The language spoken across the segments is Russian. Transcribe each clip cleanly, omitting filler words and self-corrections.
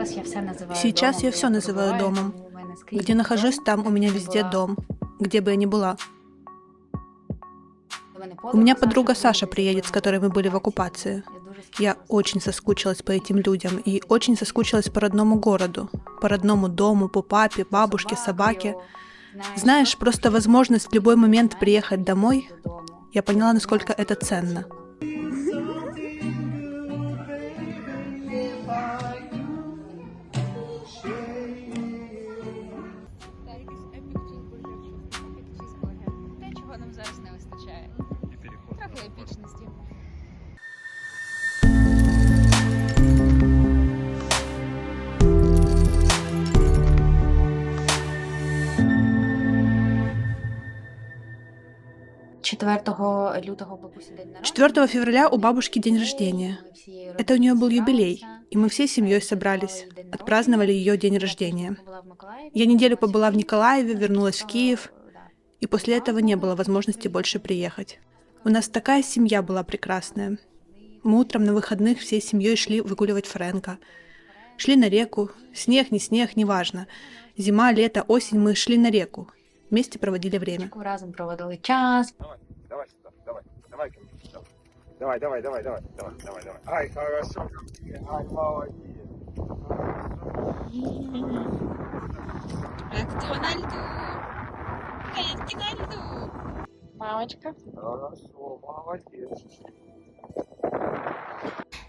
Сейчас я все называю домом. Где нахожусь, там у меня везде дом. Где бы я ни была. У меня подруга Саша приедет, с которой мы были в оккупации. Я очень соскучилась по этим людям и очень соскучилась по родному городу, по родному дому, по папе, бабушке, собаке. Знаешь, просто возможность в любой момент приехать домой, я поняла, насколько это ценно. Чого нам зараз не вистачає? Трохи епічності. лютого бабусі день народження. 4 февраля у бабушки день рождения. Это у нее был юбилей, и мы всей семьей собрались, отпраздновали ее день рождения. Я неделю побыла в Николаеве, вернулась в Киев, и после этого не было возможности больше приехать. У нас такая семья была прекрасная. Мы утром на выходных всей семьей шли выгуливать Фрэнка. Шли на реку, снег, неважно. Зима, лето, осень, мы шли на реку. Вместе проводили время. Разом проводили час. Давай. Ай, хорошо. Ай, молодец. Привет, Дональду! Привет, Дональду! Мамочка. Хорошо, молодец.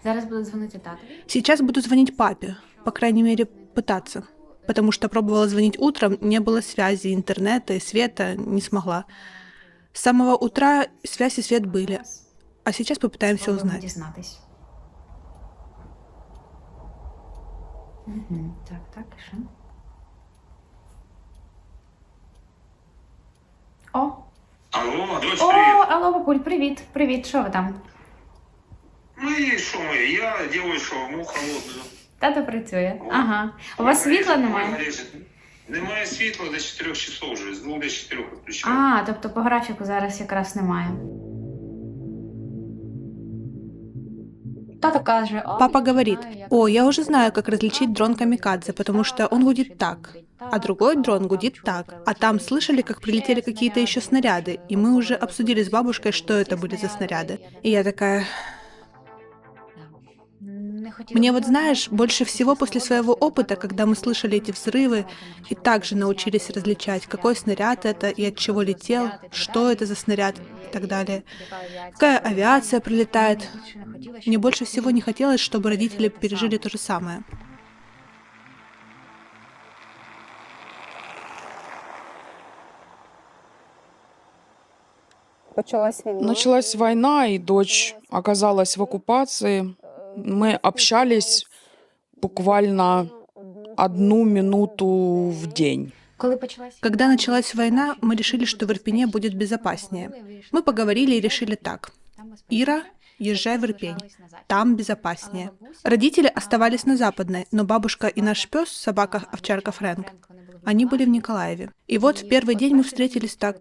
Зараз буду дзвонити татові. Сейчас буду звонить папе, по крайней мере, пытаться. Потому что пробовала звонить утром, не было связи, интернета и света, не смогла. С самого утра связь и свет были. А сейчас попытаемся узнать. Дізнатись. Так, і що? О! Алло, дочь, О, привет. алло, папуль, привіт, що ви там? Ну и что мы? Я делаю шаурму холодную. Тато працює. О. Ага. У вас світла немає? Горячее. Немає світла до 4 часов вже, з 2 до 4 включаю. А, тобто по графіку зараз якраз немає. Тато каже, Папа говорит: «О, я уже знаю, как различить дрон камикадзе, потому что он гудит так, а другой дрон гудит так. А там слышали, как прилетели какие-то еще снаряды, и мы уже обсудили с бабушкой, что это были за снаряды». И я такая... Мне вот, знаешь, больше всего после своего опыта, когда мы слышали эти взрывы и также научились различать, какой снаряд это и от чего летел, что это за снаряд и так далее, какая авиация прилетает. Мне больше всего не хотелось, чтобы родители пережили то же самое. Началась война, и дочь оказалась в оккупации. Мы общались буквально 1 минуту в день. Когда началась война, мы решили, что в Ирпене будет безопаснее. Мы поговорили и решили так. Ира, езжай в Ирпень, там безопаснее. Родители оставались на Западной, но бабушка и наш пес, собака-овчарка Фрэнк, они были в Николаеве. И вот в первый день мы встретились так.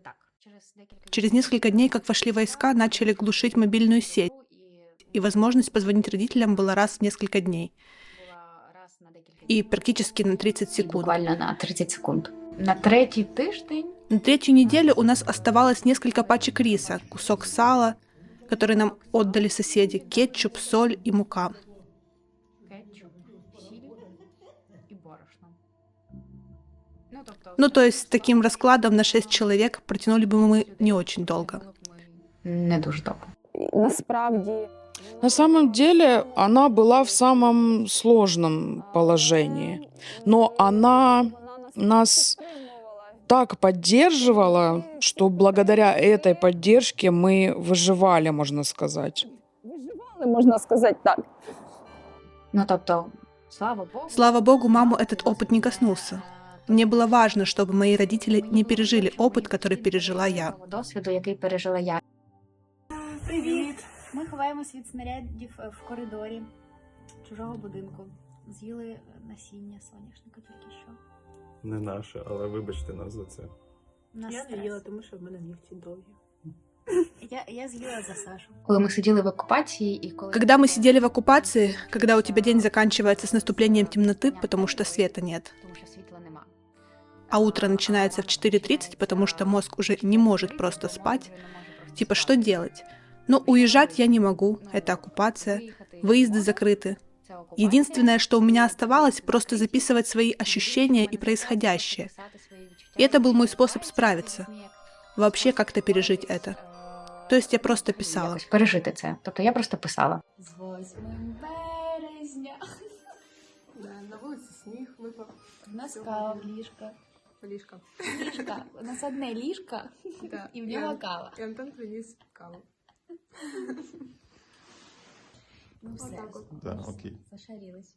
Через несколько дней, как вошли войска, начали глушить мобильную сеть, и возможность позвонить родителям была раз в несколько дней. И практически на 30 секунд. Буквально на 30 секунд. На 3-й тиждень. На 3-ю неделю у нас оставалось несколько пачек риса, кусок сала, который нам отдали соседи, кетчуп, соль и мука. Кетчуп, сіль і борошно. Ну, то есть с таким раскладом на 6 человек протянули бы мы не очень долго. Не дуже довго. Насправді. На самом деле она была в самом сложном положении, но она нас так поддерживала, что благодаря этой поддержке мы выживали, можно сказать. Виживали, можна сказати так. Ну, тобто, слава Богу. Слава богу, маму этот опыт не коснулся. Мне было важно, чтобы мои родители не пережили опыт, который пережила я. Досвіду, який пережила я. Привіт! Ми ховаємось від снарядів в коридорі чужого будинку. З'їли насіння соняшника тільки що. Не наше, але вибачте нас за це. Я не їла, тому що в мене нігті довгі. Я з'їла за Сашу. Коли ми сиділи в окупації і коли Когда мы сидели в оккупации, когда у тебя день заканчивается с наступлением темноты, потому что света нет, тому що світла нема. а утро начинается в 4:30, потому что мозг уже не может просто спать, типа что делать? Но уезжать я не могу, это оккупация, выезды закрыты. Единственное, что у меня оставалось, просто записывать свои ощущения и происходящее. И это был мой способ справиться, вообще как-то пережить это. То есть я просто писала. Якось пережити це. Тобто я просто писала. З 8 березня. На вулиці сніг випав. У нас кава в ліжка. Ліжка. Ліжка. У нас одне ліжко, Да. і в нього кава. І Антон приніс каву. Ну все, Да, окей. зашарілись.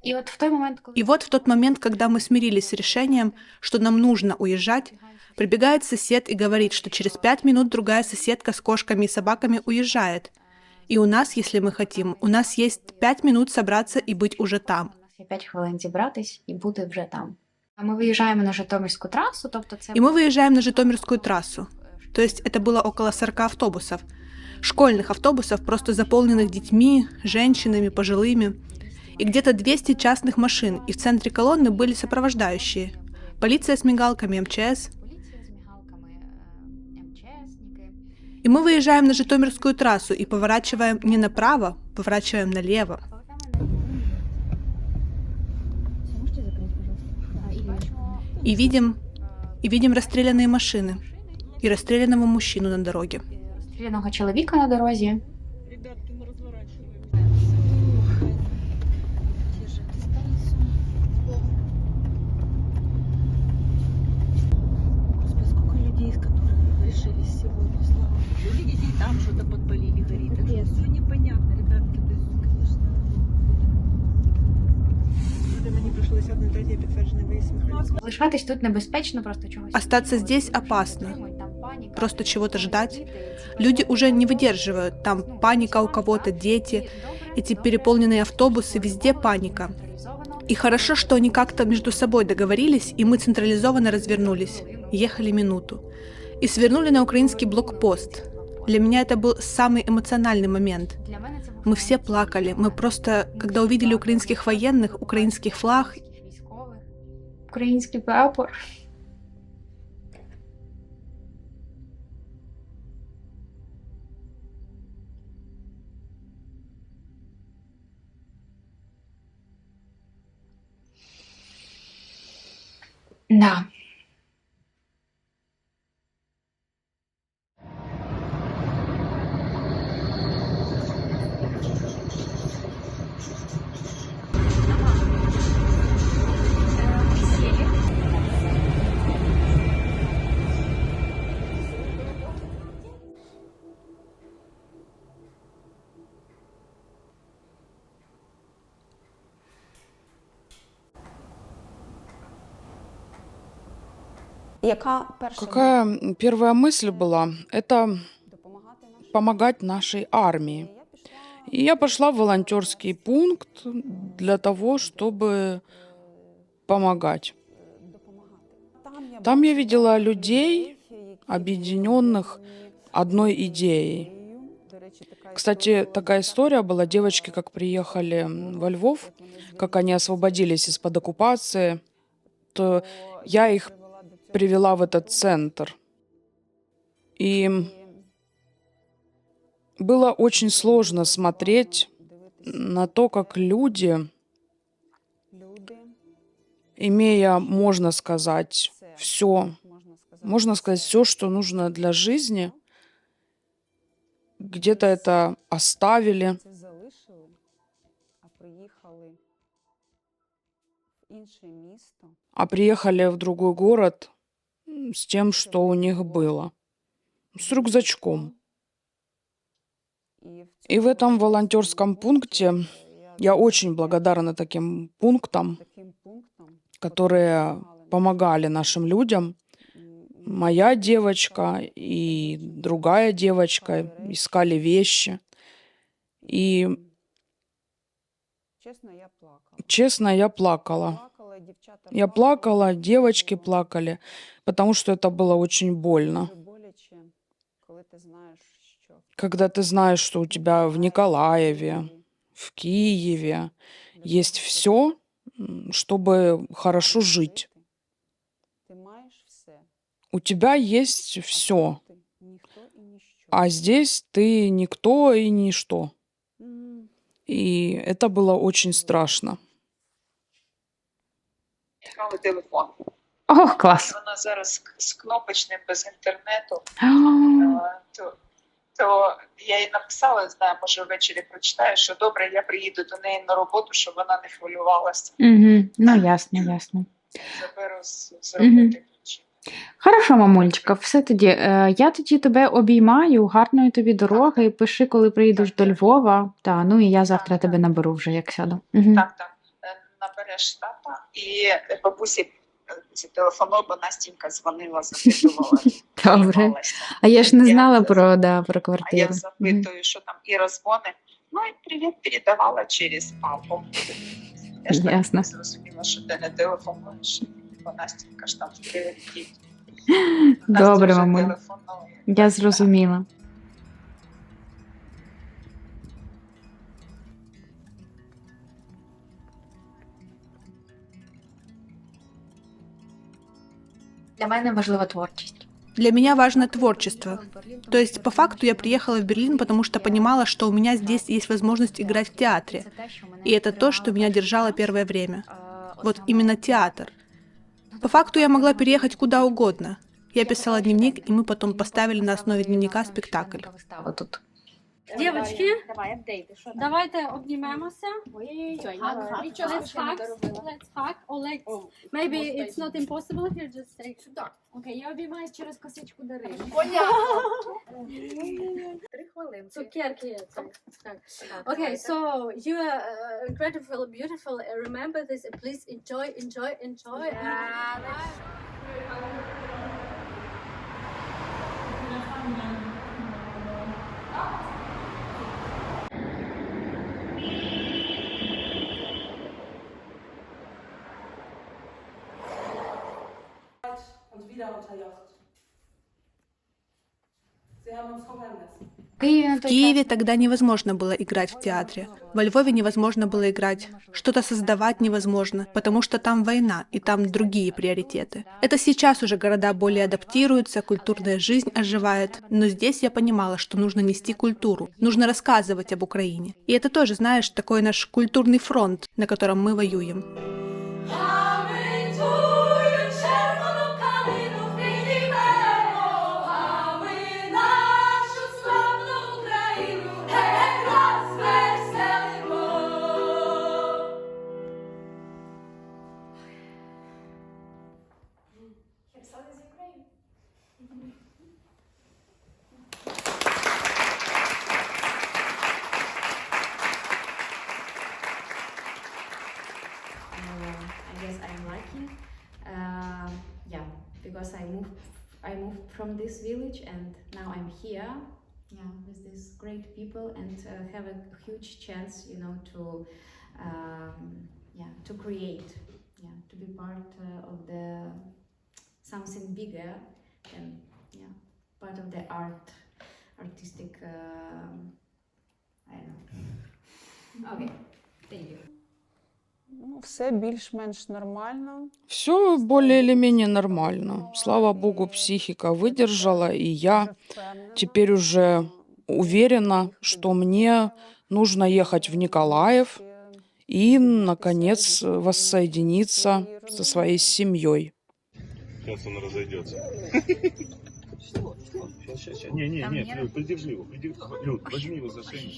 І от в той момент, коли И вот в тот момент, когда мы смирились с решением, что нам нужно уезжать, прибегает сосед и говорит, что через 5 минут другая соседка с кошками и собаками уезжает. И у нас, если мы хотим, у нас есть 5 минут собраться и быть уже там. у нас є 5 хвилин зібратись і бути вже там. А ми виїжджаємо на Житомирську трасу, тобто це И мы выезжаем на Житомирскую трассу. То есть это было около 40 автобусов. Школьных автобусов, просто заполненных детьми, женщинами, пожилыми. И где-то 200 частных машин, и в центре колонны были сопровождающие. Полиция с мигалками, МЧС. поліція з мігалками, МЧСники. И мы выезжаем на Житомирскую трассу и поворачиваем не направо, поворачиваем налево. Можете закрити, пожалуйста? І бачимо И видим расстрелянные машины и расстрелянного мужчину на дороге. розстріляного чоловіка на дорозі. Сколько людей, которые решились сегодня, слава Богу. Видите, и там что-то подпалили, горит. Так что все непонятно, ребятки. То есть, конечно, мені прийшлося одне третє підтверджений виїзд механізму. Лишатись тут небезпечно, просто чогось. Остаться здесь опасно. Там паніка. Просто чего-то ждать. Люди уже не выдерживают. Там паника у кого-то, дети, эти переполненные автобусы, везде паника. И хорошо, что они как-то между собой договорились, и мы централизованно развернулись. Ехали минуту. И свернули на украинский блокпост. Для меня это был самый эмоциональный момент. Для мене це був Мы все плакали. Мы просто, когда увидели украинских военных, украинский флаг, військових. Український прапор. Да. Яка перша Какая первая мысль была? Это допомагати нашим? помогать нашей армии. И я пошла в волонтерский пункт для того, чтобы помогать. допомагати. Там я видела людей, які объединенных одной идеей. До речі, така Кстати, історія такая история была. Девочки, как приехали во Львов, как они освободились из-под оккупации, то я их привела в этот центр. И было очень сложно смотреть на то, как люди, люди, имея, можно сказать, все, можно сказать, все, что нужно для жизни, где-то это оставили, це залишили, а приїхали в інше місто. а приехали в другой город с тем, что у них было, с рюкзачком. И в этом волонтерском пункте я очень благодарна таким пунктам, таким пунктом которые помогали нашим людям. Моя девочка и другая девочка искали вещи. И, чесно, я плакала. честно, я плакала. Плакала, дівчата Я плакала, девочки плакали, потому что это было очень больно. Дуже боляче, коли ти когда ты знаешь, что у тебя в Николаеве, в Киеве есть все, чтобы хорошо жить. У тебя есть все, а здесь ты никто и ничто. И это было очень страшно. Телефон. Ох, клас. Вона зараз з кнопочним, без інтернету. То я їй написала, знаю, може ввечері прочитаю, що добре, я приїду до неї на роботу, щоб вона не хвилювалася. Угу. Ну, ясно, ясно. Заберу з роботи ключі. Хорошо, мамулечка, все тоді. Я тоді тебе обіймаю, гарної тобі дороги, пиши, коли приїдеш до Львова. Та, ну і я завтра тебе наберу вже, як сяду. Угу. Так. Набереш тата і бабусі телефоную, бо Настінька дзвонила, запитувала. Добре. займалася. А я ж не Я знала це- про А квартиру. я запитую, що там Іра дзвонить. Ну і привіт передавала через папу. Я ж так Ясно. не зрозуміла, що ти не телефонуєш. Бо Настінька ж там в пріоритеті. Добре, мамуль. Я зрозуміла. Для мене важлива творчість. Для меня важно творчество. То есть, по факту, я приехала в Берлин, потому что понимала, что у меня здесь есть возможность играть в театре. И это то, что меня держало первое время. Вот именно театр. По факту я могла переехать куда угодно. Я писала дневник, и мы потом поставили на основе дневника спектакль. Вистава тут. Дівчатки, Давай, апдейти, що там? давайте обнімемося. Ой-ой-ой, Let's hug. Let's hug. Or like, maybe it's not impossible here, just say. Окей, я обіймаюсь через косичку Дарини. 3 хвилинки. Цукерки. Так. Okay, so you are incredible, beautiful. Remember this. Please enjoy. В Киеве тогда невозможно было играть в театре. Во Львове невозможно было играть. Что-то создавать невозможно, потому что там война, и там другие приоритеты. Это сейчас уже города более адаптируются, культурная жизнь оживает. Но здесь я понимала, что нужно нести культуру, нужно рассказывать об Украине. И это тоже, знаешь, такой наш культурный фронт, на котором мы воюем. I guess I'm lucky. Yeah, because I moved from this village and now I'm here. Yeah, with these great people and have a huge chance, you know, to create, to be part of the something bigger and part of the artistic. I don't know. Okay, thank you. Ну, все більш-менш нормально. Все более или менее нормально. Слава богу, психика выдержала, и я теперь уже уверена, что мне нужно ехать в Николаев и, наконец, воссоединиться со своей семьей. Сейчас он разойдется. Сейчас. Нет, Люд, подержи его. Люд, возьми его за шею.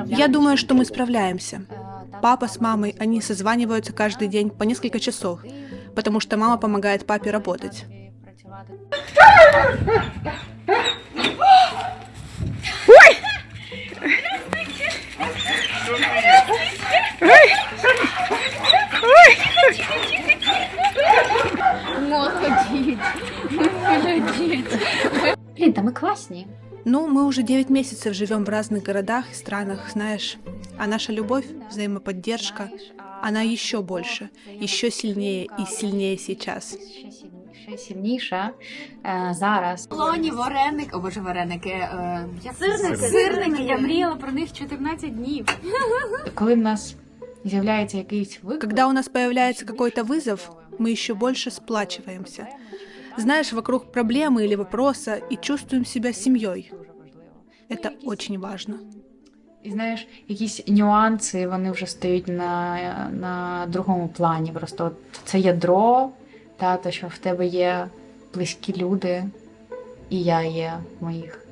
Я думаю, что мы справляемся. Папа с мамой, они созваниваются каждый день по несколько часов, потому что мама помогает папе работать. Блін, та ми класні. Ну, мы уже 9 месяцев живем в разных городах и странах, знаешь. А наша любовь, взаимоподдержка, она еще больше, еще сильнее и сильнее сейчас. Ще ще сильніша зараз. Лоні, вареник, о боже, вареники, Сирники. сирники, я мріяла про них 14 днів. Коли в нас з'являється якийсь виклик, Когда у нас появляется какой-то вызов, мы еще больше сплачиваемся. Знаешь, вокруг проблемы или вопроса и чувствуем себя семьей. Это очень важно. і знаєш, якісь нюанси, вони вже стають на другому плані. Просто от це ядро, те, що в тебе є близькі люди, і я є в моїх